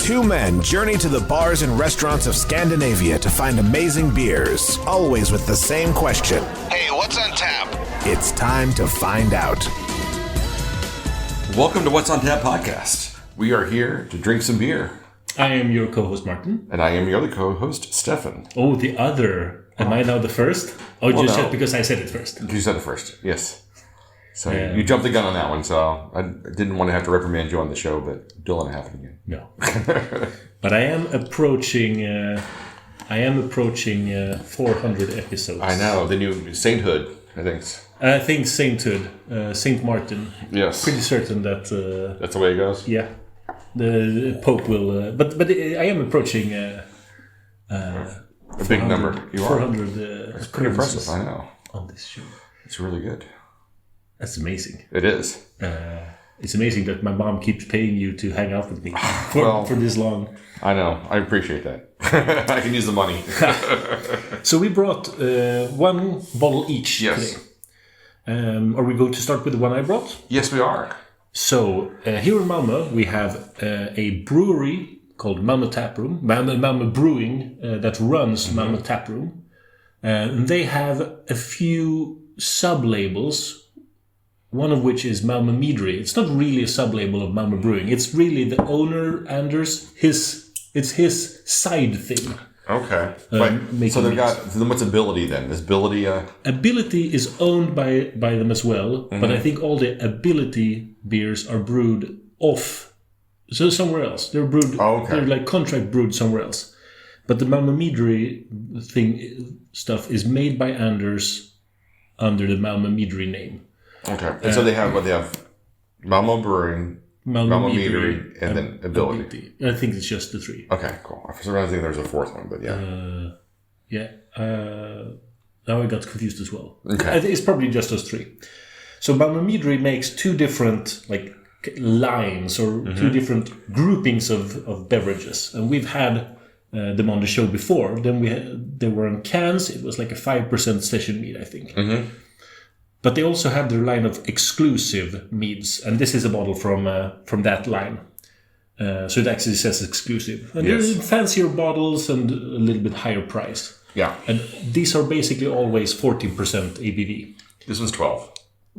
Two men journey to the bars and restaurants of Scandinavia to find amazing beers, always with the same question. Hey, what's on tap? It's time to find out. Welcome to What's on Tap podcast. We are here to drink some beer. I am your co-host, Martin. And I am your other co-host, Stefan. Oh, the other. Am I now the first? Oh, well, just because I said it first. You said it first, yes. So you jumped the gun on that one, so I didn't want to have to reprimand you on the show, but don't let it happen again. No. But I am approaching 400 episodes. I know, the new sainthood, I think. I think sainthood, Saint Martin. Yes. Pretty certain that... that's the way it goes? Yeah. The Pope will... But I am approaching... a big number. You are. 400... That's pretty impressive, I know. On this show. It's really good. That's amazing. It is. It's amazing that my mom keeps paying you to hang out with me for this long. I know. I appreciate that. I can use the money. So we brought one bottle each today. Are we going to start with the one I brought? Yes, we are. So here in Malmö, we have a brewery called Malmö Taproom, Malmö Brewing, that runs Malmö Taproom. And they have a few sub-labels, one of which is Malmö Meadery. It's not really a sub-label of Malmö Brewing. It's really the owner, Anders, it's his side thing. Okay. So they've got... Then what's Ability then? Is Ability... Ability is owned by them as well, but I think all the Ability beers are brewed off. So somewhere else. They're brewed... They're like contract brewed somewhere else. But the Malmö Meadery stuff is made by Anders under the Malmö Meadery name. Okay. And so they have Malmö Brewing, Malmö Meadery, and then Ability. I think it's just the three. Okay, cool. For some reason I think there's a fourth one, but yeah. Now I got confused as well. Okay. It's probably just those three. So Malmö Meadery makes two different lines or two different groupings of beverages. And we've had them on the show before. Then they were in cans. It was like a 5% session mead, I think. Mm-hmm. But they also have their line of exclusive meads, and this is a bottle from that line. So it actually says exclusive. And they're fancier bottles and a little bit higher priced. Yeah. And these are basically always 14% ABV. This one's 12.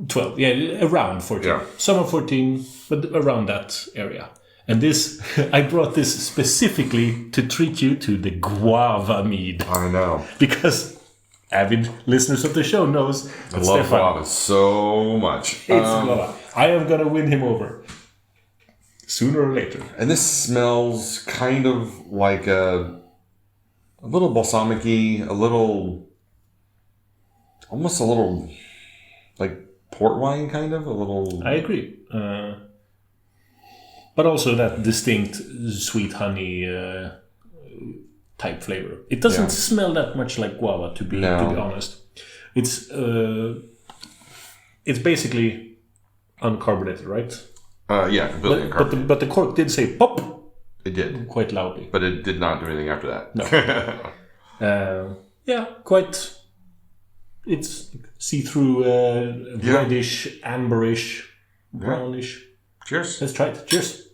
12, yeah, around 14. Yeah. Some are 14, but around that area. And this, I brought this specifically to treat you to the Guava Mead. I know. Because... avid listeners of the show knows I love Stefan, guava so much. It's guava. I am going to win him over. Sooner or later. And this smells kind of like a little balsamic-y, almost a little like port wine kind of, a little... I agree. But also that distinct sweet honey... type flavor. It doesn't smell that much like guava, to be honest. It's basically uncarbonated, right? Completely uncarbonated. But the cork did say pop. It did quite loudly, but it did not do anything after that. No. Quite. It's see-through, reddish, amberish, brownish. Cheers. Let's try it. Cheers.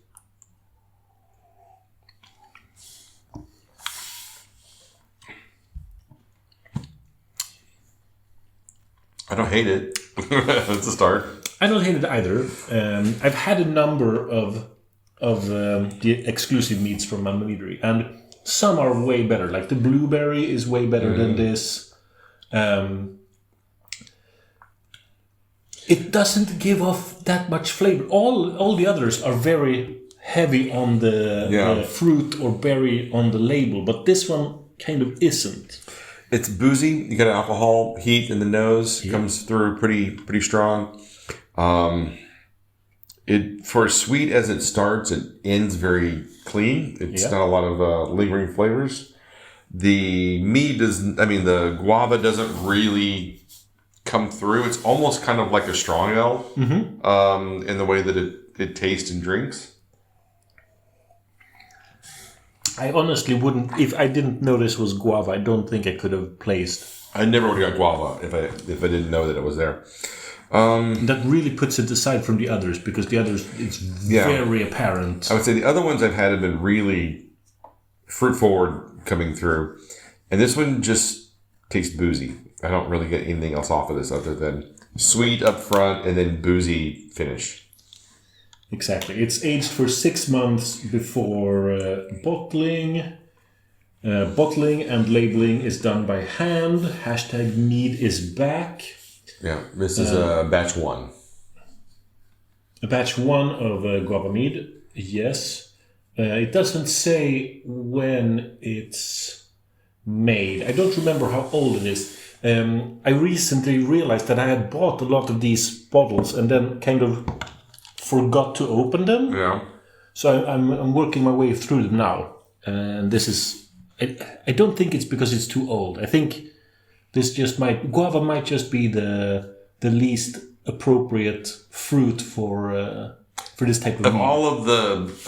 I don't hate it. That's a start. I don't hate it either. I've had a number of the exclusive meads from Malmö Meadery, and some are way better. Like the blueberry is way better than this. It doesn't give off that much flavor. All the others are very heavy on the fruit or berry on the label, but this one kind of isn't. It's boozy. You got alcohol heat in the nose. Comes through pretty strong. It for as sweet as it starts, it ends very clean. It's not a lot of lingering flavors. The mead the guava doesn't really come through. It's almost kind of like a strong ale in the way that it tastes and drinks. I honestly wouldn't, if I didn't know this was guava, I don't think I could have placed. I never would have got guava if I didn't know that it was there. That really puts it aside from the others, because the others, it's very apparent. I would say the other ones I've had have been really fruit forward coming through. And this one just tastes boozy. I don't really get anything else off of this other than sweet up front and then boozy finish. Exactly. It's aged for 6 months before bottling. Bottling and labeling is done by hand. #mead is back. Yeah, this is batch 1. A batch 1 of Guava Mead, yes. It doesn't say when it's made. I don't remember how old it is. I recently realized that I had bought a lot of these bottles and then kind of forgot to open them. Yeah. So I'm working my way through them now. And this is... I don't think it's because it's too old. I think this just Guava might just be the least appropriate fruit for this type of mead. Of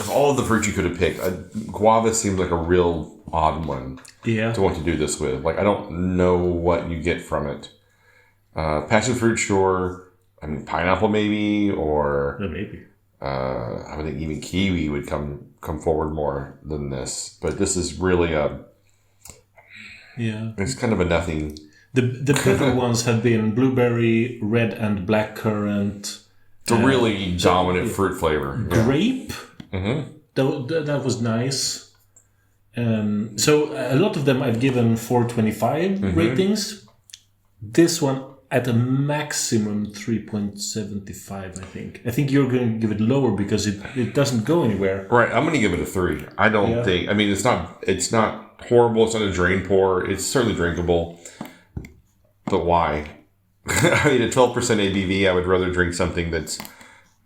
all of the fruits you could have picked, guava seems like a real odd one to want to do this with. Like, I don't know what you get from it. Passion fruit, sure. I mean, pineapple maybe, or maybe. I would think even kiwi would come forward more than this. But this is really it's kind of a nothing. The better ones have been blueberry, red and black currant. It's a really dominant fruit flavor. Grape. Mm-hmm. That was nice. So a lot of them I've given 4.25 ratings. This one at a maximum 3.75, I think. I think you're going to give it lower because it doesn't go anywhere. Right, I'm going to give it a 3. I don't think... I mean, it's not horrible. It's not a drain pour. It's certainly drinkable. But why? I mean, at 12% ABV, I would rather drink something that's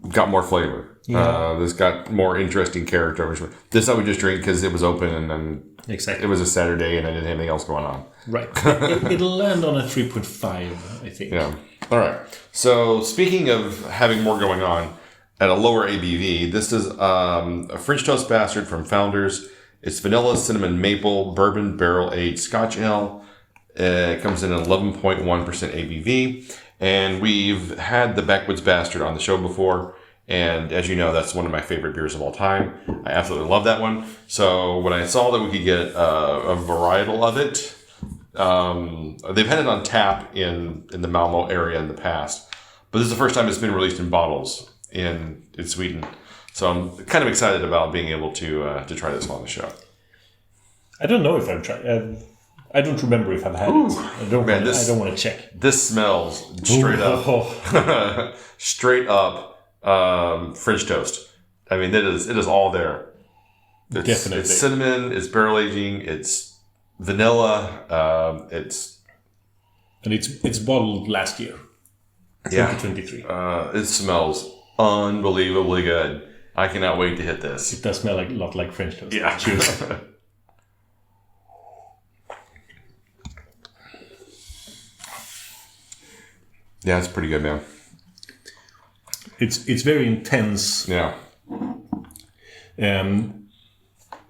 got more flavor. That's got more interesting character. This I would just drink because it was open and then it was a Saturday and I didn't have anything else going on. Right. It'll land on a 3.5, I think. Yeah. All right. So speaking of having more going on at a lower ABV, this is a French Toast Bastard from Founders. It's vanilla, cinnamon, maple, bourbon, barrel-aged scotch ale. It comes in at 11.1% ABV. And we've had the Backwoods Bastard on the show before. And as you know, that's one of my favorite beers of all time. I absolutely love that one. So when I saw that we could get a varietal of it, they've had it on tap in the Malmö area in the past. But this is the first time it's been released in bottles in Sweden. So I'm kind of excited about being able to try this on the show. I don't know if I've tried. I don't remember if I've had it. I don't want to check. This smells straight up, straight up French toast. I mean, it is all there. Definitely, it's cinnamon. It's barrel aging. It's vanilla. It's bottled last year, 2023. It smells unbelievably good. I cannot wait to hit this. It does smell a lot like French toast. Yeah. Cheers. Yeah, it's pretty good, man. It's very intense. Yeah.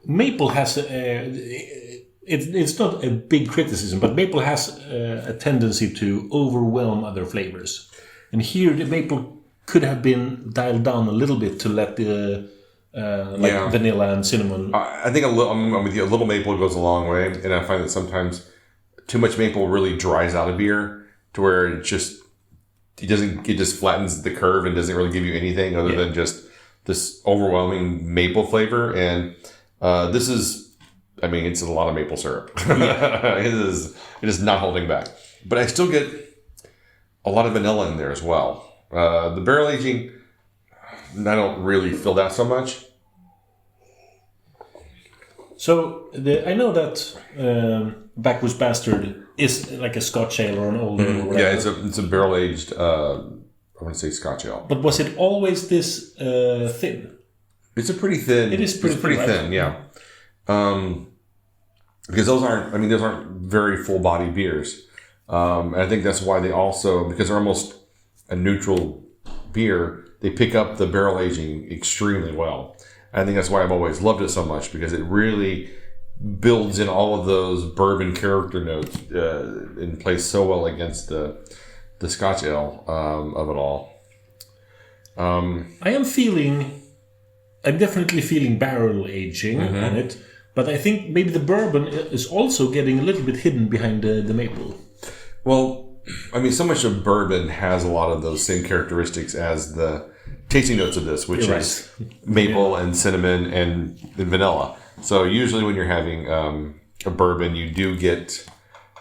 Maple has it's not a big criticism, but maple has a tendency to overwhelm other flavors. And here, the maple could have been dialed down a little bit to let the vanilla and cinnamon. I think I'm with you. A little maple goes a long way, and I find that sometimes too much maple really dries out a beer to where it just flattens the curve and doesn't really give you anything other than just this overwhelming maple flavor. And this is, I mean, it's a lot of maple syrup. Yeah. It is not holding back. But I still get a lot of vanilla in there as well. The barrel aging, I don't really feel that so much. So I know that Backwoods Bastard is like a scotch ale or an old ale or whatever. Yeah, it's a barrel aged. I want to say scotch ale. But was it always this thin? It's a pretty thin. It is pretty thin, yeah. Because those aren't very full body beers. And I think that's why they also, because they're almost a neutral beer, they pick up the barrel aging extremely well. I think that's why I've always loved it so much, because it really builds in all of those bourbon character notes in place so well against the Scotch ale of it all. I'm definitely feeling barrel aging on it, but I think maybe the bourbon is also getting a little bit hidden behind the maple. Well, I mean, so much of bourbon has a lot of those same characteristics as the tasting notes of this, which is maple and cinnamon and vanilla. So usually when you're having a bourbon, you do get,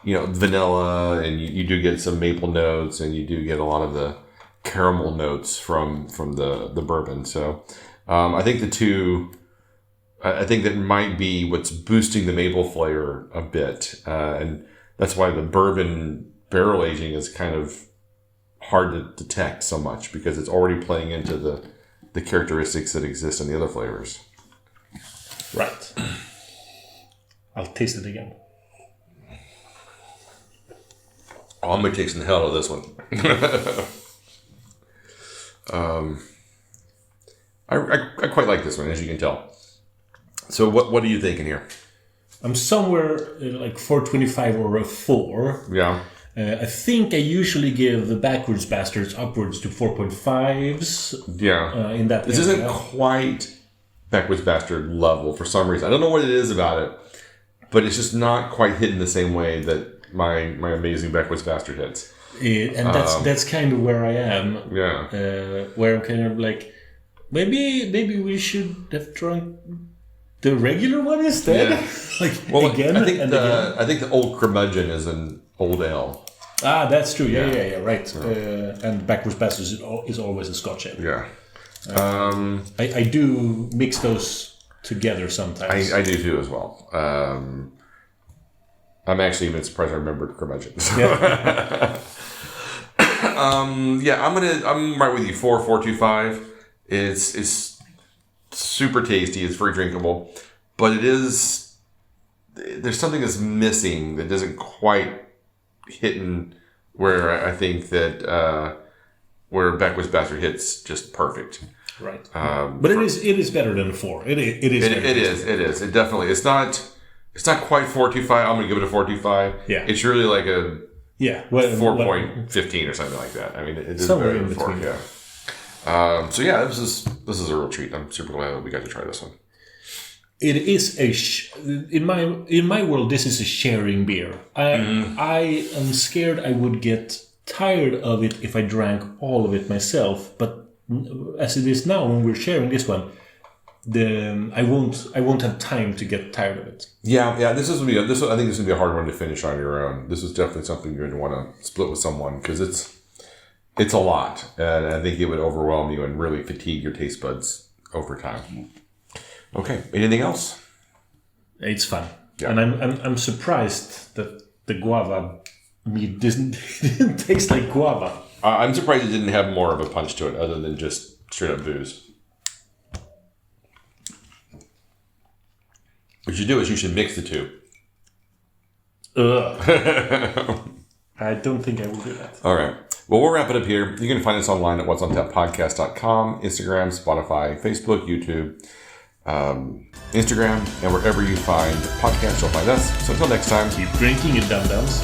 vanilla, and you do get some maple notes, and you do get a lot of the caramel notes from the bourbon. So I think I think that might be what's boosting the maple flavor a bit, and that's why the bourbon barrel aging is kind of hard to detect so much, because it's already playing into the characteristics that exist in the other flavors. Right. I'll taste it again. Oh, I'm going to take some hell out of this one. I quite like this one, as you can tell. So what are you thinking here? I'm somewhere like 4.25 or a 4. Yeah. I think I usually give the Backwoods Bastards upwards to 4.5s. Yeah. In that this area. Isn't quite Backwoods Bastard level for some reason. I don't know what it is about it, but it's just not quite hitting the same way that my amazing Backwoods Bastard hits. And that's kind of where I am. Yeah. Where I'm kind of like, maybe we should have drunk the regular one instead. Yeah. Again. I think the old curmudgeon is an old ale. Ah, that's true. Yeah, right. And Backwoods Bastards is always a scotch ale. Yeah. I do mix those together sometimes. I do too as well. I'm actually even surprised I remembered curmudgeon. So. Yeah. I'm right with you. 4.25. It's super tasty. It's very drinkable, but there's something that's missing that doesn't quite hitting where I think that where Backwoods Bastard hits just perfect. Right. But it is better than a 4. It is. It definitely. It's not quite 4.25. I'm gonna give it a 4.25. Yeah. It's really like a 4.15 or something like that. I mean, it is somewhere better in than 4. between. Yeah. This is a real treat. I'm super glad that we got to try this one. It is in my world. This is a sharing beer. I am scared I would get tired of it if I drank all of it myself. But as it is now, when we're sharing this one, I won't have time to get tired of it. Yeah. I think this is gonna be a hard one to finish on your own. This is definitely something you're going to want to split with someone, because it's a lot, and I think it would overwhelm you and really fatigue your taste buds over time. Okay. Anything else? It's fun, yeah. And I'm surprised that the Guava Mead didn't taste like guava. I'm surprised it didn't have more of a punch to it, other than just straight up booze. What you do is you should mix the two. I don't think I will do that. All right. Well, we'll wrap it up here. You can find us online at what'sontappodcast.com, Instagram, Spotify, Facebook, YouTube, Instagram, and wherever you find podcasts, you'll find us. So until next time, keep drinking, you dum-dums.